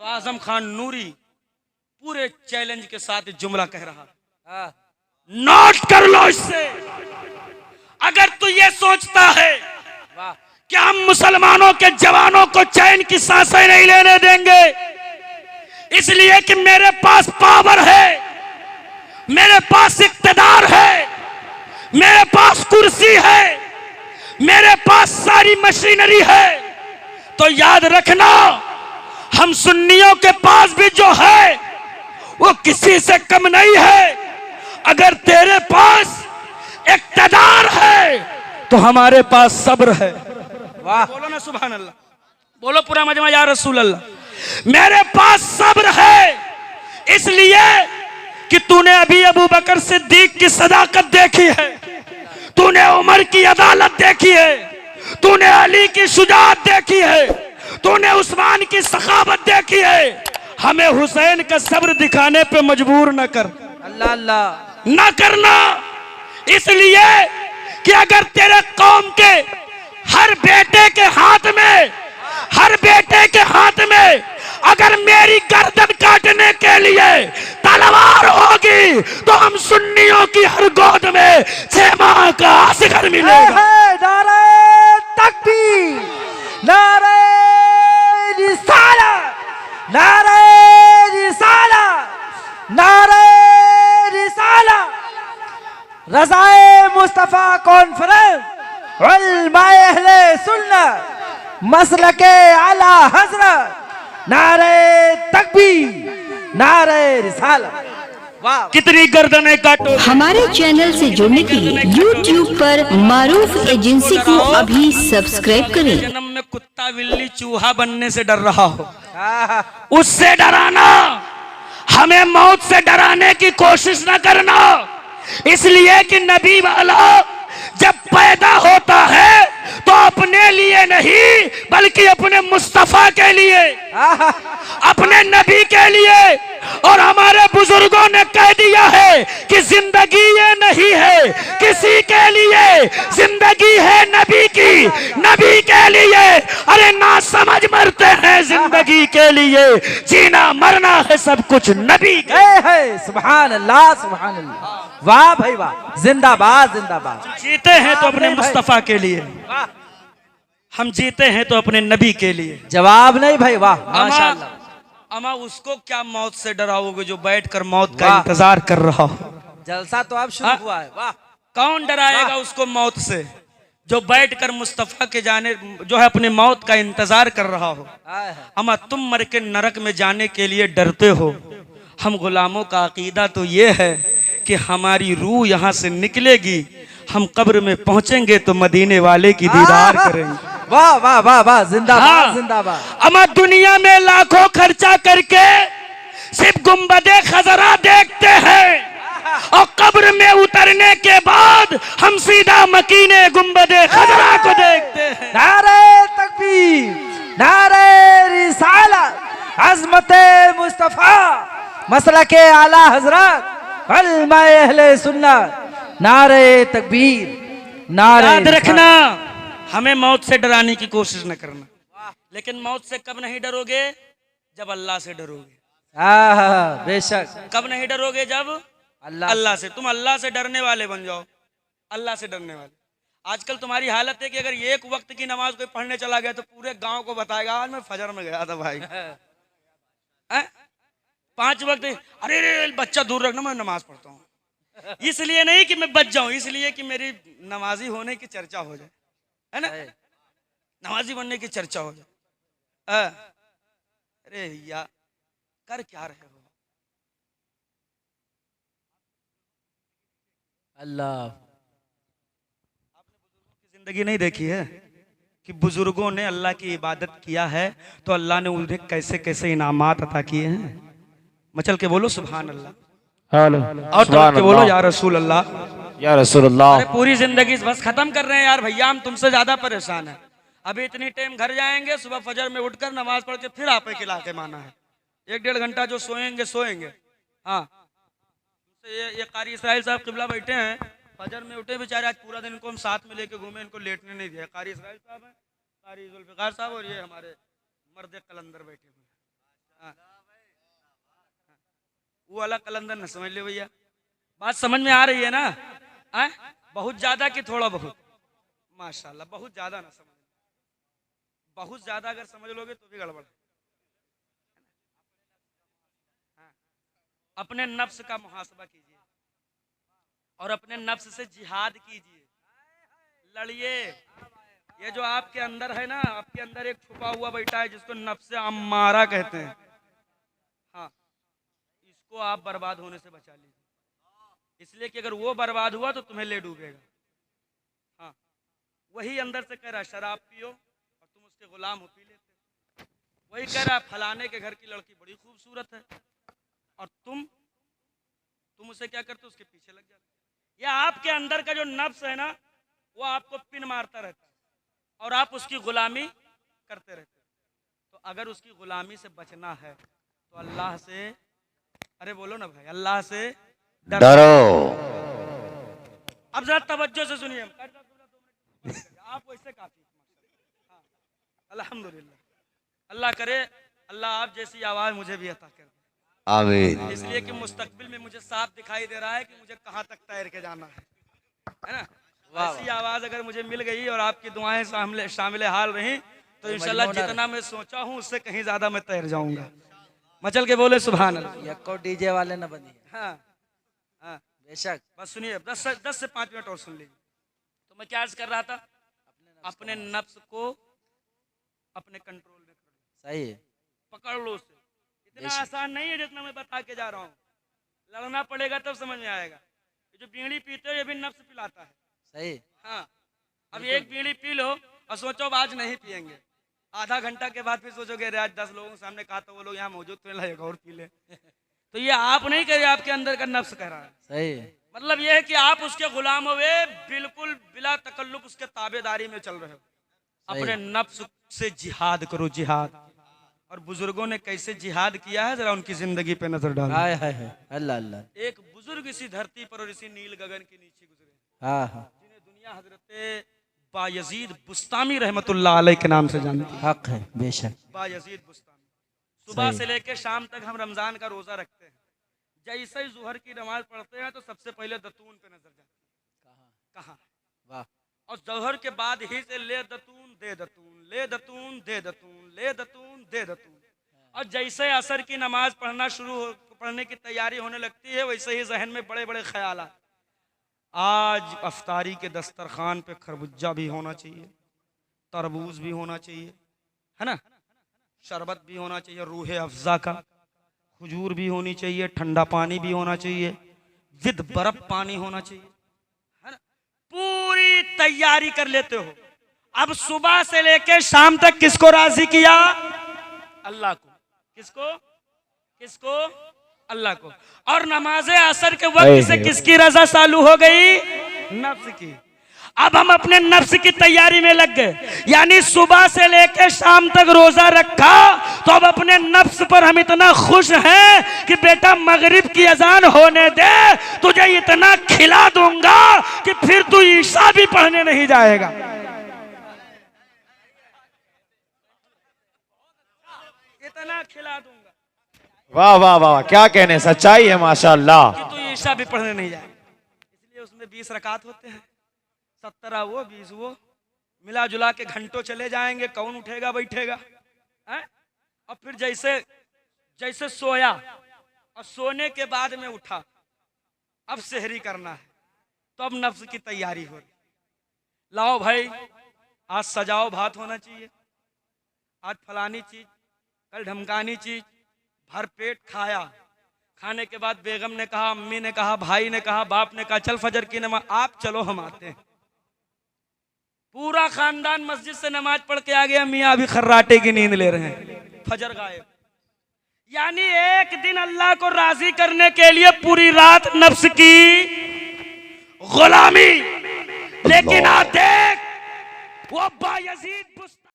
तो आजम खान नूरी पूरे चैलेंज के साथ जुमला कह रहा, नोट कर लो इससे। अगर तू ये सोचता है कि हम मुसलमानों के जवानों को चैन की सांसें नहीं लेने देंगे इसलिए कि मेरे पास पावर है, मेरे पास इक्तदार है, मेरे पास कुर्सी है, मेरे पास सारी मशीनरी है, तो याद रखना हम सुन्नियों के पास भी जो है वो किसी से कम नहीं है। अगर तेरे पास इक्तदार है तो हमारे पास सब्र है। वाह, बोलो ना सुभान अल्लाह, बोलो पूरा मजमा या रसूल अल्लाह। मेरे पास सब्र है इसलिए कि तूने अभी अबू बकर सिद्दीक की सदाकत देखी है, तूने उमर की अदालत देखी है, तूने अली की शुजाअत देखी है, तूने उस्मान की सखावत देखी है। हमें हुसैन का सब्र दिखाने पे मजबूर न कर, अल्लाह अल्लाह न करना। इसलिए कि अगर तेरे कौम के हर बेटे के हाथ में, हर बेटे के हाथ में अगर मेरी गर्दन काटने के लिए तलवार होगी तो हम सुन्नियों की हर गोद में 6 माह का असगर मिलेगा। नारे तकबीर, नारे रिसालत, नारे रिसालत, नारे रिसालत। रज़ाए मुस्तफा कॉन्फ्रेंस उलमाए अहले सुन्नत मसलके आला हजरत, नारे तकबीर, नारे रिसालत। वाह, कितनी गर्दनें काटो। हमारे चैनल से जुड़ने के लिए YouTube पर मारूफ एजेंसी को अभी सब्सक्राइब करें। जन्म में कुत्ता बिल्ली चूहा बनने से डर रहा हो, उससे डराना, हमें मौत से डराने की कोशिश न करना। इसलिए कि नबी वाला जब पैदा होता है तो अपने लिए नहीं बल्कि अपने मुस्तफा के लिए, अपने नबी के लिए। और हमारे बुजुर्गों ने कह दिया है कि जिंदगी ये नहीं है किसी के लिए, जिंदगी है नबी की, नबी के लिए। अरे ना समझ मरते हैं जिंदगी के लिए, जीना मरना है सब कुछ नबी के है। सुभान अल्लाह, सुभान अल्लाह। वाह भाई वाह, जिंदाबाद जिंदाबाद। जीते हैं तो अपने मुस्तफा के लिए, हम जीते हैं तो अपने नबी के लिए। जवाब नहीं भाई, वाह माशाअल्लाह। अमा उसको क्या मौत से डराओगे जो बैठकर मौत का इंतजार कर रहा हो। जलसा तो अब शुरू हुआ है। वाह, कौन डराएगा उसको मौत से जो बैठकर मुस्तफा के जाने जो है अपने मौत का इंतजार कर रहा हो। अमा तुम मर के नरक में जाने के लिए डरते हो, हम गुलामों का अकीदा तो ये है कि हमारी रूह यहाँ से निकलेगी, हम कब्र में पहुंचेंगे तो मदीने वाले की दीदार करेंगे। वाह वाह वाह वाह, जिंदाबाद जिंदाबाद। अमा दुनिया में लाखों खर्चा करके सिर्फ गुंबदे खजरा देखते हैं और कब्र में उतरने के बाद हम सीधा मकीने गुंबदे खजरा को देखते हैं। नारे तकबीर, नारे रिसालत, अज़मते मुस्तफा, मसलके आला हजरत, उलमाए अहले सुन्नत, नारे तकबीर, नारे। याद रखना हमें मौत से डराने की कोशिश न करना, लेकिन मौत से कब नहीं डरोगे? जब अल्लाह से डरोगे। बेशक। कब नहीं डरोगे? जब अल्लाह से। तुम अल्लाह से डरने वाले बन जाओ, अल्लाह से डरने वाले। आजकल तुम्हारी हालत है कि अगर एक वक्त की नमाज कोई पढ़ने चला गया तो पूरे गांव को बताएगा आज मैं फजर में गया था भाई। 5 वक्त, अरे बच्चा दूर रखना मैं नमाज पढ़ता हूँ। इसलिए नहीं कि मैं बच जाऊं, इसलिए कि मेरी नमाजी होने की चर्चा हो जाए, है ना, नमाजी बनने की चर्चा हो जाए। अरे यार कर क्या रहे हो? अल्लाह, आपने बुजुर्गों की जिंदगी नहीं देखी है कि बुजुर्गों ने अल्लाह की इबादत किया है तो अल्लाह ने उन्हें कैसे कैसे इनामात अता किए हैं। मचल के बोलो सुभान अल्लाह, और तड़प के बोलो या रसूल अल्लाह, या रसूल अल्लाह। अरे पूरी जिंदगी बस खत्म कर रहे हैं यार भैया, हम तुमसे ज्यादा परेशान हैं। अभी इतनी टाइम घर जाएंगे, सुबह फजर में उठकर नमाज पढ़ के फिर आप के इलाके माना है। 1-1.5 घंटा जो सोएंगे सोएंगे। हाँ, ये कारी इसराइल साहब किबला बैठे हैं, फजर में उठे बेचारे, आज पूरा दिन इनको हम साथ में लेके घूमे, इनको लेटने नहीं दिया। कारी इसराइल साहब है, कारी जुल्फिकार साहब, और ये हमारे मर्द कलंदर बैठे हुए हैं। वो वाला कलंदर न समझ ले भैया। बात समझ में आ रही है ना? बहुत ज्यादा कि थोड़ा बहुत? माशाल्लाह, बहुत ज्यादा ना समझ, बहुत ज्यादा अगर समझ लोगे तो भी गड़बड़। अपने नफ्स का मुहासबा कीजिए और अपने नफ्स से जिहाद कीजिए, लड़िए। ये जो आपके अंदर है ना, आपके अंदर एक छुपा हुआ बैठा है जिसको नफ्स अम्मारा कहते हैं। हाँ, इसको आप बर्बाद होने से बचा लीजिए, इसलिए कि अगर वो बर्बाद हुआ तो तुम्हें ले डूबेगा। हाँ, वही अंदर से कह रहा शराब पियो और तुम उसके गुलाम हो, पी लेते। वही कह रहा फलाने के घर की लड़की बड़ी खूबसूरत है और तुम उसे क्या करते हो, उसके पीछे लग जाते। या आपके अंदर का जो नफ्स है ना, वो आपको पिन मारता रहता है और आप उसकी गुलामी करते रहते। तो अगर उसकी गुलामी से बचना है तो अल्लाह से, अरे बोलो ना भाई, अल्लाह से डरो। अब जरा तवज्जो से सुनिए, आप वैसे काफी। हाँ, अल्हम्दुलिल्लाह, अल्लाह करे अल्लाह आप जैसी आवाज मुझे भी अता कर, आमीन। इसलिए कि मुस्तकबिल में मुझे साफ दिखाई दे रहा है कि मुझे कहाँ तक तैर के जाना है ना। ऐसी आवाज अगर मुझे मिल गई और आपकी दुआएं शामिल हाल रही तो इंशाल्लाह जितना मैं सोचा हूँ उससे कहीं ज्यादा मैं तैर जाऊंगा। मचल के बोले सुभान अल्लाह। यक्को डीजे वाले न बनिए। हाँ हाँ, बेशक। बस सुनिए, 10 से 5 मिनट और सुन लीजिए। तो मैं क्या अर्ज कर रहा था, अपने नफ्स को अपने कंट्रोल में करो। सही है, पकड़ लो उसे। इतना आसान नहीं है जितना मैं बता के जा रहा हूँ, लड़ना पड़ेगा तब समझ में आएगा। ये जो बीड़ी पीते हो ये भी नफ्स पिलाता है। सही। हाँ, अब एक बीड़ी पी लो और सोचो आज नहीं पियेंगे, आधा घंटा के बाद फिर सोचोगे आज 10 लोगों के सामने कहा तो वो लोग यहाँ मौजूद थे, एक और पी ले। तो ये आप नहीं कह रहे, आपके अंदर का नफ्स कह रहा है। सही है। मतलब ये है कि आप उसके गुलाम हुए, बिल्कुल बिला तकल्लुफ उसके ताबेदारी में चल रहे हो। अपने नफ्स से जिहाद करो, जिहाद। और बुजुर्गों ने कैसे जिहाद किया है जरा उनकी जिंदगी पे नजर डालो। हाय हाय हाय, अल्लाह अल्लाह। एक बुजुर्ग इसी धरती पर और इसी नील गगन के नीचे गुजरे, हाँ हाँ, जिन्हें दुनिया हजरत बायजीद बुस्तामी रहमतुल्लाह अलैह के नाम से जानती है। हक है, बेशक। बायजीद बुस्तामी। सुबह से लेकर शाम तक हम रमजान का रोजा रखते हैं। जैसे ही जुहर की नमाज पढ़ते हैं तो सबसे पहले दतून पे नजर जाती है, कहाँ? वाह। और जौहर के बाद ही से ले दतून दे दतून, ले दतून दे दतून, ले दतून दे दतून। और जैसे असर की नमाज पढ़ने की तैयारी होने लगती है वैसे ही जहन में बड़े बड़े ख्याल। आज अफ्तारी के दस्तरखान पे खरबूजा भी होना चाहिए, तरबूज भी होना चाहिए, है ना, शरबत भी होना चाहिए रूह अफ़ज़ा का, खजूर भी होनी चाहिए, ठंडा पानी भी होना चाहिए, विद बर्फ पानी होना चाहिए, है ना। पूरी तैयारी कर लेते हो। अब सुबह से लेके शाम तक किसको राजी किया? अल्लाह को। किसको? किसको? अल्लाह को। और नमाज़े असर के वक्त से किसकी रजा चालू हो गई? नफ्स की। अब हम अपने नफ्स की तैयारी में लग गए, यानी सुबह से लेकर शाम तक रोजा रखा तो अब अपने नफ्स पर हम इतना खुश हैं कि बेटा मगरिब की अजान होने दे, तुझे इतना खिला दूंगा कि फिर तू ईशा भी पढ़ने नहीं जाएगा। इतना खिला दूंगा। वाह वाह वाह, क्या कहने, सच्चाई है माशाअल्लाह। कि तू ईशा भी पढ़ने नहीं जाएगा। इसलिए उसमें 20 रकात होते हैं, 17 वो 20 वो, मिला जुला के घंटों चले जाएंगे, कौन उठेगा बैठेगा है? और फिर जैसे सोया और सोने के बाद में उठा, अब सेहरी करना है तो अब नफ्स की तैयारी हो रही। लाओ भाई आज सजाओ भात होना चाहिए, आज फलानी चीज, कल ढमकानी चीज, भर पेट खाया। खाने के बाद बेगम ने कहा, अम्मी ने कहा, भाई ने कहा, बाप ने कहा चल फजर की नमाज, आप चलो हम आते हैं। पूरा खानदान मस्जिद से नमाज पढ़ के आ गया, मियाँ अभी खर्राटे की नींद ले रहे हैं, फजर गायब। यानी एक दिन अल्लाह को राजी करने के लिए पूरी रात नफ्स की गुलामी। लेकिन आप देख वो बायजीद